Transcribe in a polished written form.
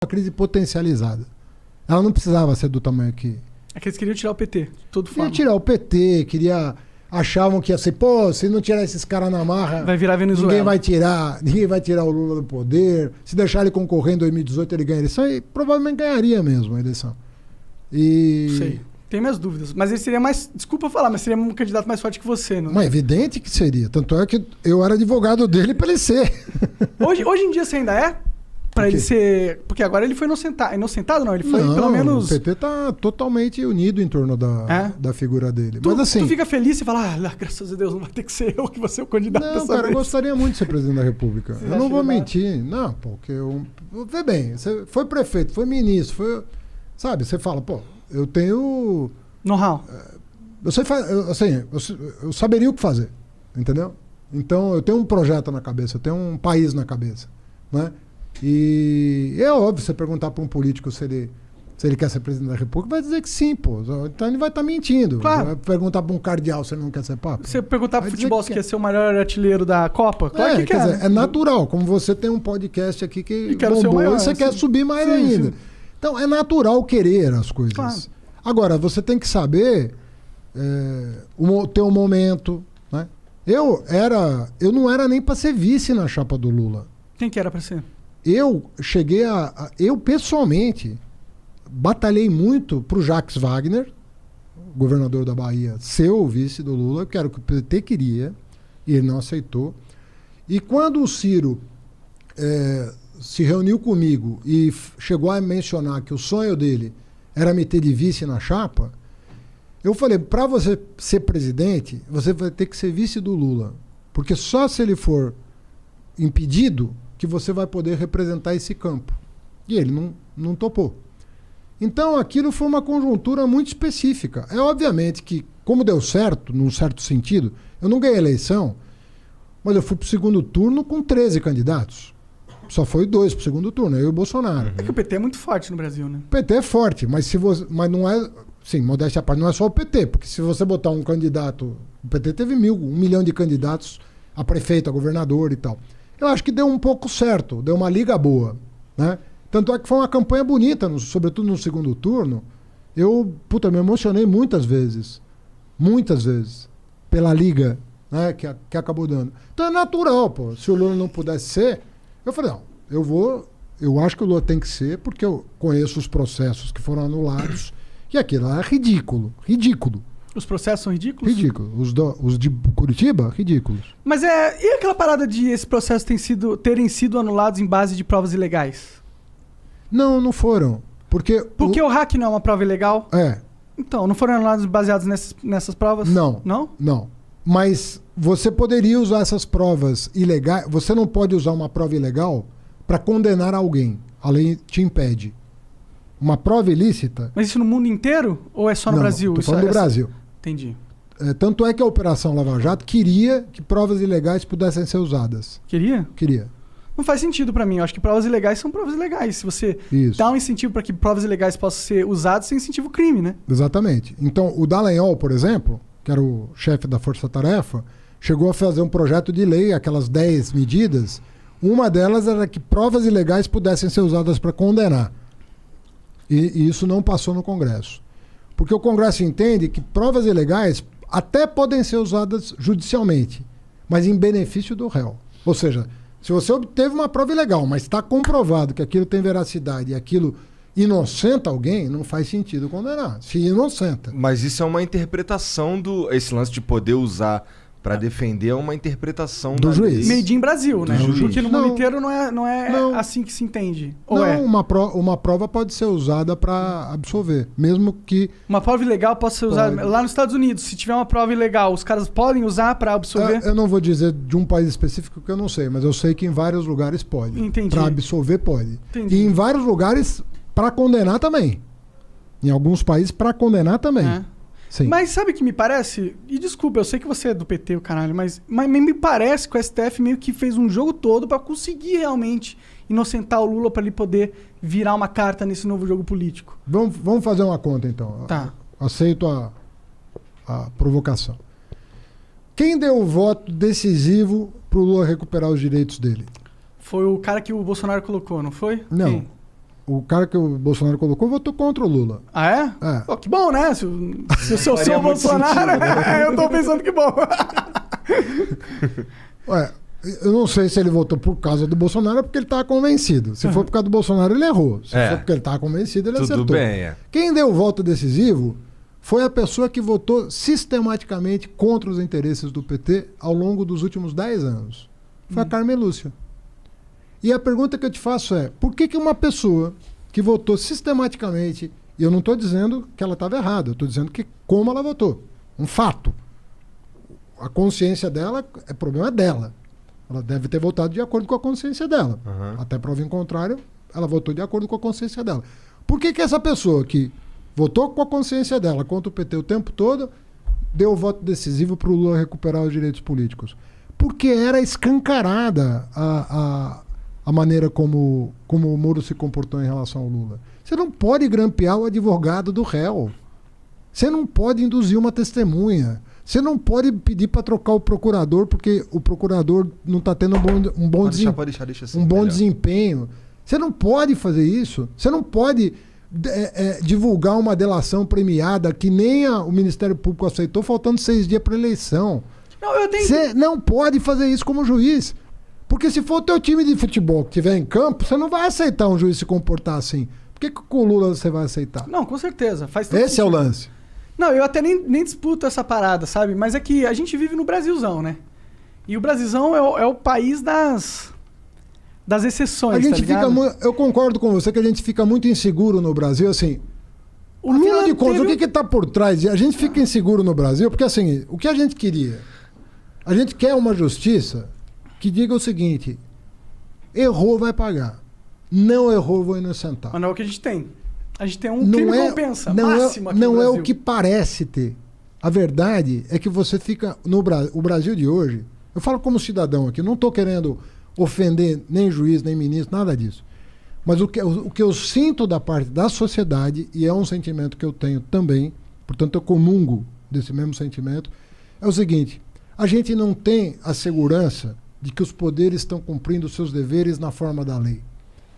uma crise potencializada. Ela não precisava ser do tamanho que... É que eles queriam tirar o PT, de todo Queria forma. tirar o PT, achavam que ia ser, pô, se não tirar esses caras na marra, Vai virar Venezuela. ninguém vai tirar o Lula do poder. Se deixar ele concorrer em 2018, ele ganha a eleição e provavelmente ganharia mesmo a eleição. E... Sei. Tenho minhas dúvidas. Mas ele seria mais... Desculpa falar, mas seria um candidato mais forte que você, não? Mas é evidente que seria. Tanto é que eu era advogado dele para ele ser. Hoje em dia você ainda é? Pra ele ser... Porque agora ele foi inocentado. Inocentado não? Ele foi Não, pelo menos... o PT tá totalmente unido em torno da figura dele. Mas assim... Tu fica feliz e fala, graças a Deus, não vai ter que ser eu que vou ser o candidato Não, dessa cara, eu vez. gostaria muito de ser presidente da República. Você Eu acha não vou legal? mentir. Não, porque eu... Vê bem, você foi prefeito, foi ministro, foi... Sabe, você fala, pô, eu tenho... Know-how. Eu saberia o que fazer, entendeu? Então, eu tenho um projeto na cabeça, eu tenho um país na cabeça, né? E é óbvio, você perguntar para um político se ele quer ser presidente da República, vai dizer que sim, pô. Então ele vai estar mentindo. Claro. Vai perguntar para um cardeal se ele não quer ser papa. Você perguntar pro Vai dizer futebol que se quer. quer ser o maior artilheiro da Copa? Claro que quer quer. dizer, é natural, como você tem um podcast aqui que E quero ser o bombou maior, e você quer sim. subir mais Sim, ainda. sim. Então, é natural querer as coisas. Claro. Agora, você tem que saber ter um momento, né? Eu não era nem para ser vice na chapa do Lula. Quem que era pra ser? Eu cheguei eu pessoalmente batalhei muito pro Jacques Wagner, governador da Bahia, ser o vice do Lula, que era o que o PT queria, e ele não aceitou. E quando o Ciro se reuniu comigo e chegou a mencionar que o sonho dele era me ter de vice na chapa, eu falei, para você ser presidente, você vai ter que ser vice do Lula, porque só se ele for impedido que você vai poder representar esse campo. E ele não topou. Então aquilo foi uma conjuntura muito específica. É obviamente que, como deu certo, num certo sentido, eu não ganhei a eleição, mas eu fui para o segundo turno com 13 candidatos. Só foi 2 para o segundo turno, eu e o Bolsonaro. É que o PT é muito forte no Brasil, né? O PT é forte, mas não é... Sim, modéstia à parte, não é só o PT, porque se você botar um candidato... O PT teve 1 milhão de candidatos a prefeito, a governador e tal. Eu acho que deu um pouco certo, deu uma liga boa, né? Tanto é que foi uma campanha bonita, sobretudo no segundo turno. Eu, me emocionei muitas vezes, pela liga, né, que acabou dando. Então é natural, pô. Se o Lula não pudesse ser, eu falei, não, eu acho que o Lula tem que ser, porque eu conheço os processos que foram anulados, e aquilo é ridículo. Os processos são ridículos? Ridículo. Os de Curitiba, ridículos. Mas e aquela parada de esses processos terem sido anulados em base de provas ilegais? Não foram. Porque o hack não é uma prova ilegal? É. Então, não foram anulados baseados nessas provas? Não. Não? Não. Mas você poderia usar essas provas ilegais. Você não pode usar uma prova ilegal para condenar alguém. A lei te impede. Uma prova ilícita... Mas isso no mundo inteiro? Ou é só no Brasil? Estou falando do Brasil. Entendi. Tanto é que a Operação Lava Jato queria que provas ilegais pudessem ser usadas. Queria? Queria. Não faz sentido pra mim. Eu acho que provas ilegais são provas ilegais. Se você dá um incentivo para que provas ilegais possam ser usadas, você incentiva o crime, né? Exatamente. Então, o Dallagnol, por exemplo, que era o chefe da Força Tarefa, chegou a fazer um projeto de lei, aquelas 10 medidas. Uma delas era que provas ilegais pudessem ser usadas para condenar. E isso não passou no Congresso. Porque o Congresso entende que provas ilegais até podem ser usadas judicialmente, mas em benefício do réu. Ou seja, se você obteve uma prova ilegal, mas está comprovado que aquilo tem veracidade e aquilo inocenta alguém, não faz sentido condenar. Se inocenta. Mas isso é uma interpretação esse lance de poder usar para defender é uma interpretação do juiz. Made in Brasil, né? Juiz. Porque no mundo inteiro não é assim que se entende. Ou é? Uma prova pode ser usada para absolver, mesmo que... Uma prova ilegal pode ser usada... Lá nos Estados Unidos, se tiver uma prova ilegal, os caras podem usar para absolver? Eu não vou dizer de um país específico que eu não sei, mas eu sei que em vários lugares pode. Entendi. Para absolver pode. Entendi. E em vários lugares para condenar também. Em alguns países para condenar também. É. Sim. Mas sabe o que me parece? E desculpa, eu sei que você é do PT, o caralho, mas me parece que o STF meio que fez um jogo todo pra conseguir realmente inocentar o Lula pra ele poder virar uma carta nesse novo jogo político. Vamos fazer uma conta, então. Tá. Aceito a provocação. Quem deu o voto decisivo pro Lula recuperar os direitos dele? Foi o cara que o Bolsonaro colocou, não foi? Não. Quem? o cara que o Bolsonaro colocou votou contra o Lula. Ah, é? É. Pô, que bom, né? Se eu sou Faria o muito Bolsonaro, sentido, eu tô pensando que bom. Ué, eu não sei se ele votou por causa do Bolsonaro ou porque ele estava convencido. Se for por causa do Bolsonaro, ele errou. Se for porque ele estava convencido, ele Tudo acertou. bem, é. Quem deu o voto decisivo foi a pessoa que votou sistematicamente contra os interesses do PT ao longo dos últimos 10 anos. Foi a Carmen Lúcia. E a pergunta que eu te faço é, por que uma pessoa que votou sistematicamente, e eu não estou dizendo que ela estava errada, eu estou dizendo que como ela votou, um fato. A consciência dela é problema dela. Ela deve ter votado de acordo com a consciência dela. Uhum. Até prova em contrário, ela votou de acordo com a consciência dela. Por que essa pessoa que votou com a consciência dela contra o PT o tempo todo deu o voto decisivo para o Lula recuperar os direitos políticos? Porque era escancarada a maneira como o Moro se comportou em relação ao Lula. Você não pode grampear o advogado do réu. Você não pode induzir uma testemunha. Você não pode pedir para trocar o procurador porque o procurador não está tendo um bom desempenho. Você não pode fazer isso. Você não pode divulgar uma delação premiada que nem o Ministério Público aceitou, faltando 6 dias para a eleição. Você não pode fazer isso como juiz. Porque se for o teu time de futebol que estiver em campo, você não vai aceitar um juiz se comportar assim. Por que com o Lula você vai aceitar? Não, com certeza. Esse é o lance. Não, eu até nem disputo essa parada, sabe? Mas é que a gente vive no Brasilzão, né? E o Brasilzão é o país das exceções, a gente tá ligado? eu concordo com você que a gente fica muito inseguro no Brasil, assim. O Afinal Lula de contas, teve... o que está por trás? A gente fica inseguro no Brasil porque, assim, o que a gente queria? A gente quer uma justiça que diga o seguinte: errou, vai pagar. Não errou, vou inocentar. Mas não é o que a gente tem. A gente tem um crime compensa máximo aqui no Não é Brasil. o que parece ter. A verdade é que você fica... O Brasil de hoje... Eu falo como cidadão aqui, não estou querendo ofender nem juiz, nem ministro, nada disso. Mas o que eu sinto da parte da sociedade, e é um sentimento que eu tenho também, portanto eu comungo desse mesmo sentimento, é o seguinte: a gente não tem a segurança de que os poderes estão cumprindo os seus deveres na forma da lei.